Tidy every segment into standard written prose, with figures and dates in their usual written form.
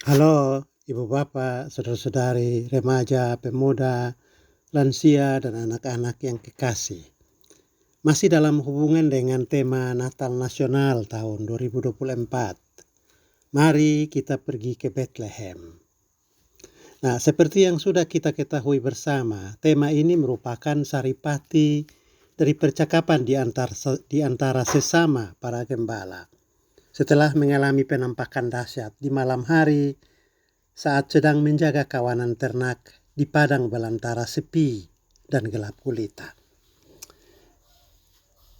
Halo, Ibu Bapak, saudara-saudari, remaja, pemuda, lansia, dan anak-anak yang kekasih. Masih dalam hubungan dengan tema Natal Nasional tahun 2024. Mari kita pergi ke Bethlehem. Nah, seperti yang sudah kita ketahui bersama, tema ini merupakan saripati dari percakapan di antara sesama para gembala. Setelah mengalami penampakan dahsyat di malam hari, saat sedang menjaga kawanan ternak di padang belantara sepi dan gelap gulita.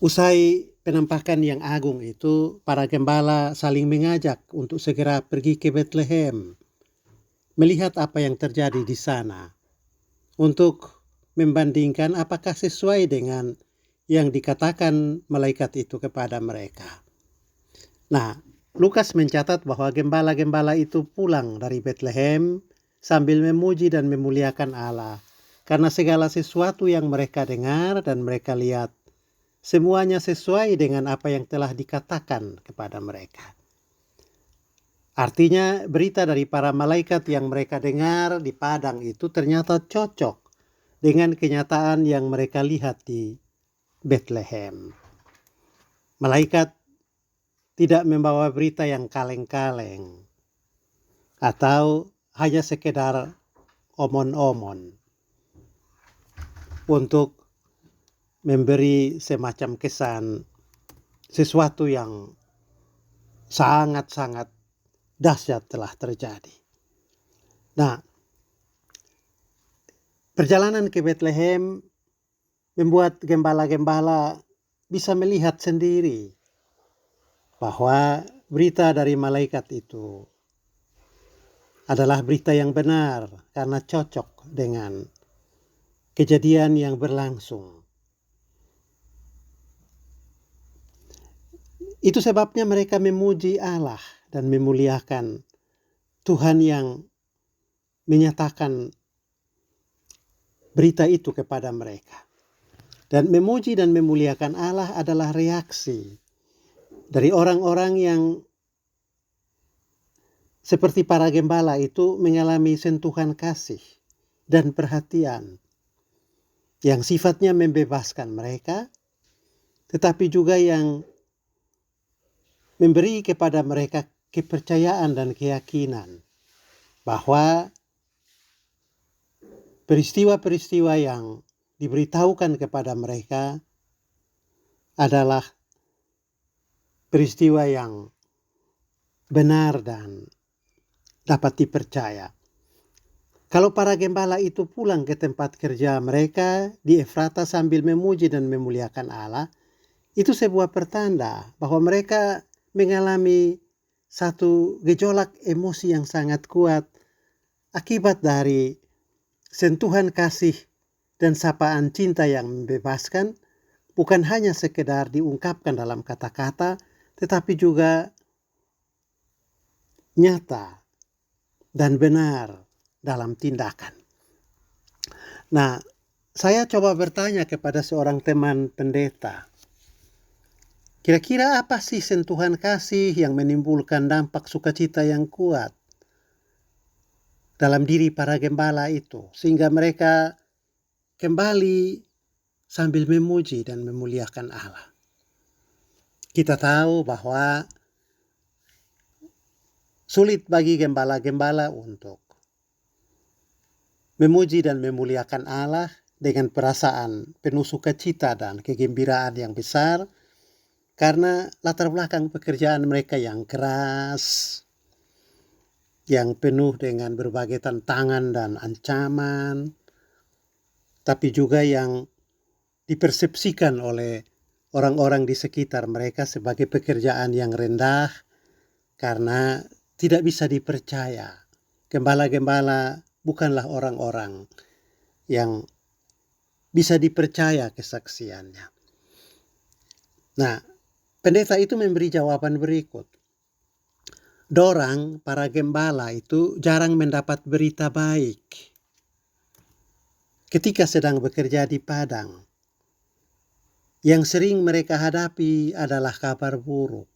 Usai penampakan yang agung itu, para gembala saling mengajak untuk segera pergi ke Bethlehem, melihat apa yang terjadi di sana, untuk membandingkan apakah sesuai dengan yang dikatakan malaikat itu kepada mereka. Nah, Lukas mencatat bahwa gembala-gembala itu pulang dari Bethlehem sambil memuji dan memuliakan Allah karena segala sesuatu yang mereka dengar dan mereka lihat semuanya sesuai dengan apa yang telah dikatakan kepada mereka. Artinya berita dari para malaikat yang mereka dengar di padang itu ternyata cocok dengan kenyataan yang mereka lihat di Bethlehem. Malaikat tidak membawa berita yang kaleng-kaleng atau hanya sekedar omon-omon untuk memberi semacam kesan sesuatu yang sangat-sangat dahsyat telah terjadi. Nah, perjalanan ke Bethlehem membuat gembala-gembala bisa melihat sendiri bahwa berita dari malaikat itu adalah berita yang benar karena cocok dengan kejadian yang berlangsung. Itu sebabnya mereka memuji Allah dan memuliakan Tuhan yang menyatakan berita itu kepada mereka. Dan memuji dan memuliakan Allah adalah reaksi dari orang-orang yang seperti para gembala itu mengalami sentuhan kasih dan perhatian yang sifatnya membebaskan mereka, tetapi juga yang memberi kepada mereka kepercayaan dan keyakinan bahwa peristiwa-peristiwa yang diberitahukan kepada mereka adalah peristiwa yang benar dan dapat dipercaya. Kalau para gembala itu pulang ke tempat kerja mereka di Efrata sambil memuji dan memuliakan Allah, itu sebuah pertanda bahwa mereka mengalami satu gejolak emosi yang sangat kuat akibat dari sentuhan kasih dan sapaan cinta yang membebaskan, bukan hanya sekedar diungkapkan dalam kata-kata, tetapi juga nyata dan benar dalam tindakan. Nah, saya coba bertanya kepada seorang teman pendeta, kira-kira apa sih sentuhan kasih yang menimbulkan dampak sukacita yang kuat dalam diri para gembala itu, sehingga mereka kembali sambil memuji dan memuliakan Allah. Kita tahu bahwa sulit bagi gembala-gembala untuk memuji dan memuliakan Allah dengan perasaan penuh sukacita dan kegembiraan yang besar, karena latar belakang pekerjaan mereka yang keras, yang penuh dengan berbagai tantangan dan ancaman, tapi juga yang dipersepsikan oleh orang-orang di sekitar mereka sebagai pekerjaan yang rendah karena tidak bisa dipercaya. Gembala-gembala bukanlah orang-orang yang bisa dipercaya kesaksiannya. Nah, pendeta itu memberi jawaban berikut. Dorang, para gembala itu jarang mendapat berita baik ketika sedang bekerja di padang. Yang sering mereka hadapi adalah kabar buruk.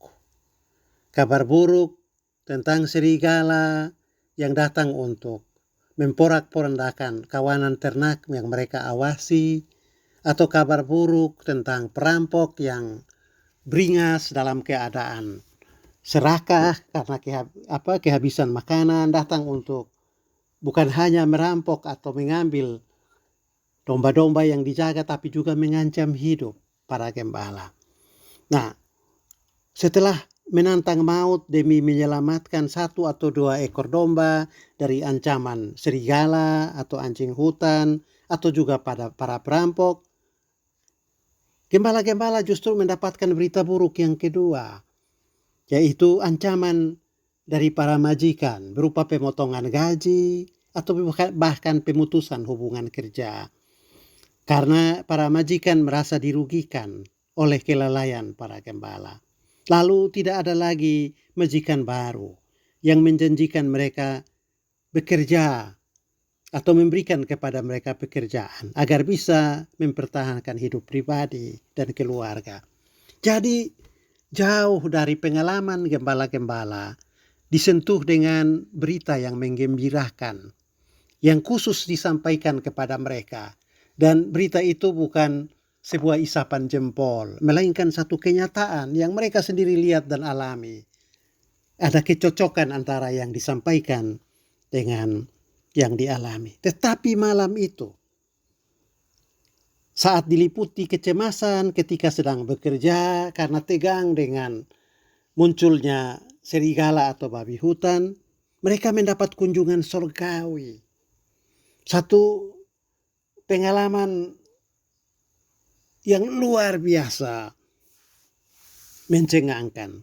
Kabar buruk tentang serigala yang datang untuk memporak-porandakan kawanan ternak yang mereka awasi, atau kabar buruk tentang perampok yang beringas dalam keadaan serakah karena kehabisan makanan, datang untuk bukan hanya merampok atau mengambil domba-domba yang dijaga, tapi juga mengancam hidup para gembala. Nah, setelah menantang maut demi menyelamatkan 1 atau 2 ekor domba dari ancaman serigala atau anjing hutan atau juga pada para perampok, gembala-gembala justru mendapatkan berita buruk yang kedua, yaitu ancaman dari para majikan berupa pemotongan gaji atau bahkan pemutusan hubungan kerja. Karena para majikan merasa dirugikan oleh kelalaian para gembala. Lalu tidak ada lagi majikan baru yang menjanjikan mereka bekerja atau memberikan kepada mereka pekerjaan agar bisa mempertahankan hidup pribadi dan keluarga. Jadi jauh dari pengalaman gembala-gembala disentuh dengan berita yang menggembirakan yang khusus disampaikan kepada mereka. Dan berita itu bukan sebuah isapan jempol, melainkan satu kenyataan yang mereka sendiri lihat dan alami. Ada kecocokan antara yang disampaikan dengan yang dialami. Tetapi malam itu, saat diliputi kecemasan ketika sedang bekerja karena tegang dengan munculnya serigala atau babi hutan, mereka mendapat kunjungan surgawi. Satu pengalaman yang luar biasa mencengangkan.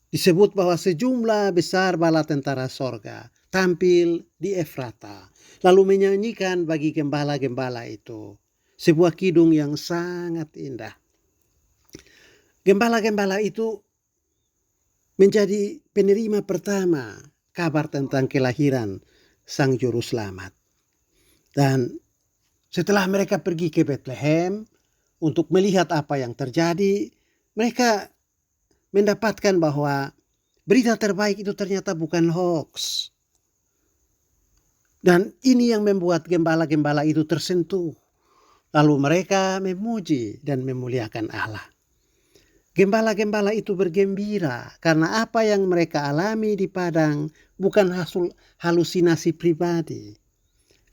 Disebut bahwa sejumlah besar bala tentara sorga tampil di Efrata, lalu menyanyikan bagi gembala-gembala itu sebuah kidung yang sangat indah. Gembala-gembala itu menjadi penerima pertama kabar tentang kelahiran Sang Juru Selamat. Dan setelah mereka pergi ke Bethlehem untuk melihat apa yang terjadi, mereka mendapatkan bahwa berita terbaik itu ternyata bukan hoax. Dan ini yang membuat gembala-gembala itu tersentuh. Lalu mereka memuji dan memuliakan Allah. Gembala-gembala itu bergembira karena apa yang mereka alami di padang bukan hasil halusinasi pribadi.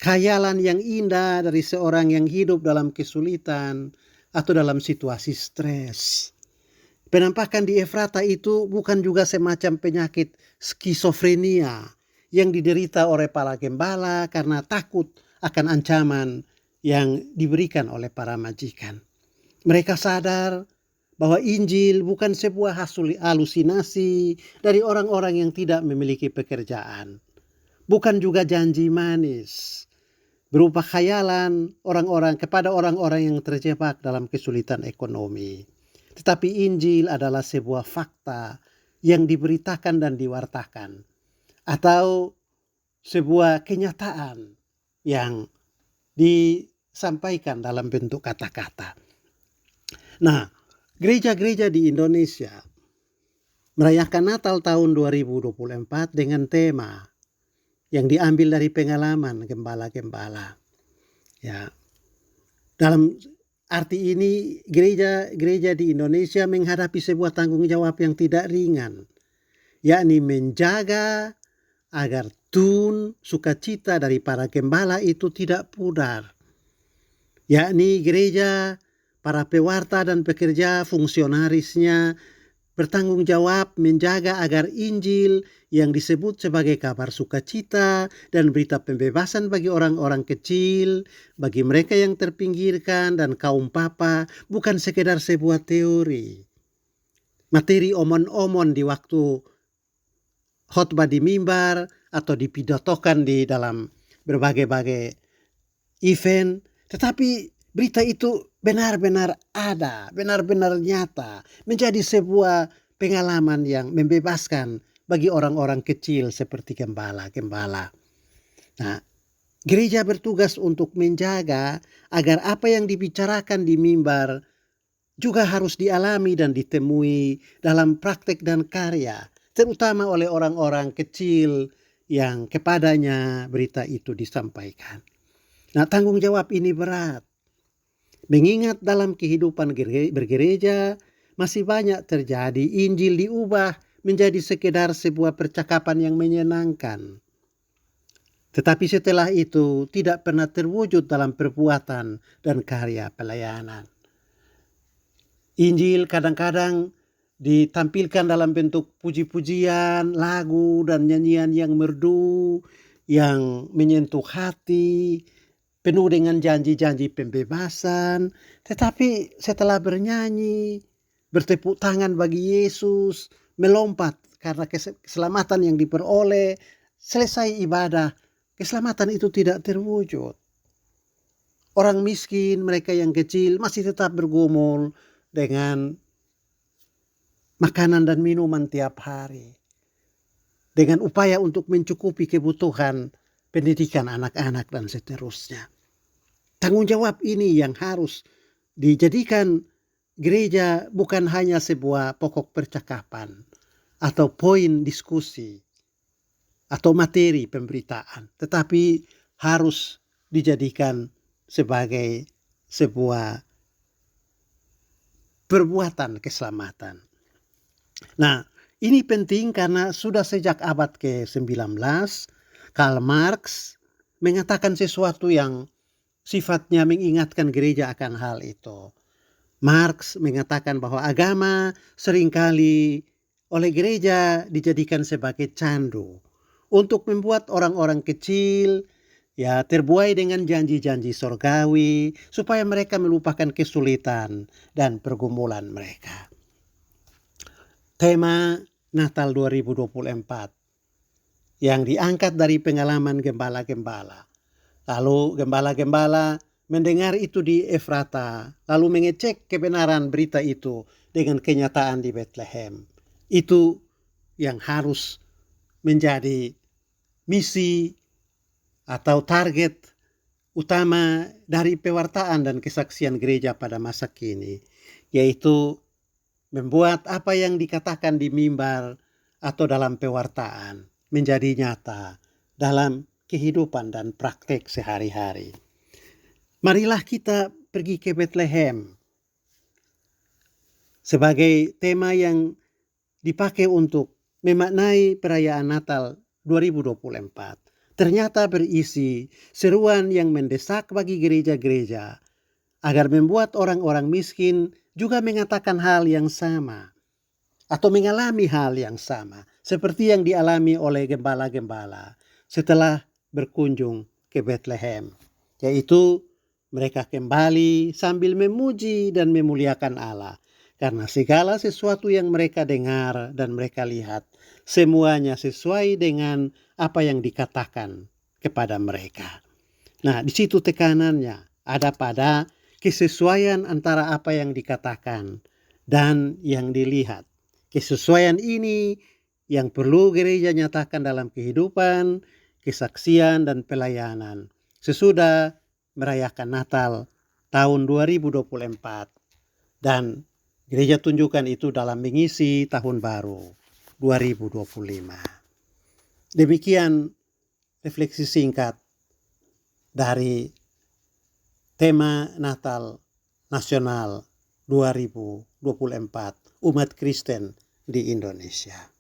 Khayalan yang indah dari seorang yang hidup dalam kesulitan atau dalam situasi stres. Penampakan di Efrata itu bukan juga semacam penyakit skizofrenia yang diderita oleh para gembala karena takut akan ancaman yang diberikan oleh para majikan. Mereka sadar bahwa Injil bukan sebuah halusinasi dari orang-orang yang tidak memiliki pekerjaan. Bukan juga janji manis berupa khayalan kepada orang-orang yang terjebak dalam kesulitan ekonomi. Tetapi Injil adalah sebuah fakta yang diberitakan dan diwartakan, atau sebuah kenyataan yang disampaikan dalam bentuk kata-kata. Nah, gereja-gereja di Indonesia merayakan Natal tahun 2024 dengan tema yang diambil dari pengalaman gembala-gembala. Ya. Dalam arti ini gereja di Indonesia menghadapi sebuah tanggung jawab yang tidak ringan, yakni menjaga agar tun sukacita dari para gembala itu tidak pudar. Yakni gereja, para pewarta dan pekerja fungsionarisnya bertanggung jawab menjaga agar Injil yang disebut sebagai kabar sukacita dan berita pembebasan bagi orang-orang kecil, bagi mereka yang terpinggirkan dan kaum papa bukan sekedar sebuah teori, materi omon-omon di waktu khotbah di mimbar atau dipidatokan di dalam berbagai-bagai event, tetapi berita itu benar-benar ada, benar-benar nyata, menjadi sebuah pengalaman yang membebaskan bagi orang-orang kecil seperti gembala-gembala. Nah, gereja bertugas untuk menjaga agar apa yang dibicarakan di mimbar juga harus dialami dan ditemui dalam praktek dan karya, terutama oleh orang-orang kecil yang kepadanya berita itu disampaikan. Nah, tanggung jawab ini berat. Mengingat dalam kehidupan bergereja masih banyak terjadi Injil diubah menjadi sekedar sebuah percakapan yang menyenangkan. Tetapi setelah itu tidak pernah terwujud dalam perbuatan dan karya pelayanan. Injil kadang-kadang ditampilkan dalam bentuk puji-pujian, lagu, dan nyanyian yang merdu, yang menyentuh hati, penuh dengan janji-janji pembebasan. Tetapi setelah bernyanyi, bertepuk tangan bagi Yesus, melompat karena keselamatan yang diperoleh, selesai ibadah, keselamatan itu tidak terwujud. Orang miskin, mereka yang kecil masih tetap bergumul dengan makanan dan minuman tiap hari, dengan upaya untuk mencukupi kebutuhan pendidikan anak-anak dan seterusnya. Tanggung jawab ini yang harus dijadikan gereja bukan hanya sebuah pokok percakapan atau poin diskusi atau materi pemberitaan, tetapi harus dijadikan sebagai sebuah perbuatan keselamatan. Nah, ini penting karena sudah sejak abad ke-19, Karl Marx mengatakan sesuatu yang sifatnya mengingatkan gereja akan hal itu. Marx mengatakan bahwa agama seringkali oleh gereja dijadikan sebagai candu untuk membuat orang-orang kecil terbuai dengan janji-janji sorgawi supaya mereka melupakan kesulitan dan pergumulan mereka. Tema Natal 2024 yang diangkat dari pengalaman gembala-gembala. Lalu gembala-gembala mendengar itu di Efrata, lalu mengecek kebenaran berita itu dengan kenyataan di Bethlehem. Itu yang harus menjadi misi atau target utama dari pewartaan dan kesaksian gereja pada masa kini, yaitu membuat apa yang dikatakan di mimbar atau dalam pewartaan menjadi nyata dalam kehidupan dan praktek sehari-hari. Marilah kita pergi ke Bethlehem sebagai tema yang dipakai untuk memaknai perayaan Natal 2024. Ternyata berisi seruan yang mendesak bagi gereja-gereja agar membuat orang-orang miskin juga mengatakan hal yang sama atau mengalami hal yang sama seperti yang dialami oleh gembala-gembala setelah berkunjung ke Bethlehem, yaitu mereka kembali sambil memuji dan memuliakan Allah karena segala sesuatu yang mereka dengar dan mereka lihat semuanya sesuai dengan apa yang dikatakan kepada mereka. Nah, di situ tekanannya ada pada kesesuaian antara apa yang dikatakan dan yang dilihat. Kesesuaian ini yang perlu gereja nyatakan dalam kehidupan, kesaksian, dan pelayanan sesudah merayakan Natal tahun 2024. Dan gereja tunjukkan itu dalam mengisi tahun baru 2025. Demikian refleksi singkat dari tema Natal Nasional 2024 umat Kristen di Indonesia.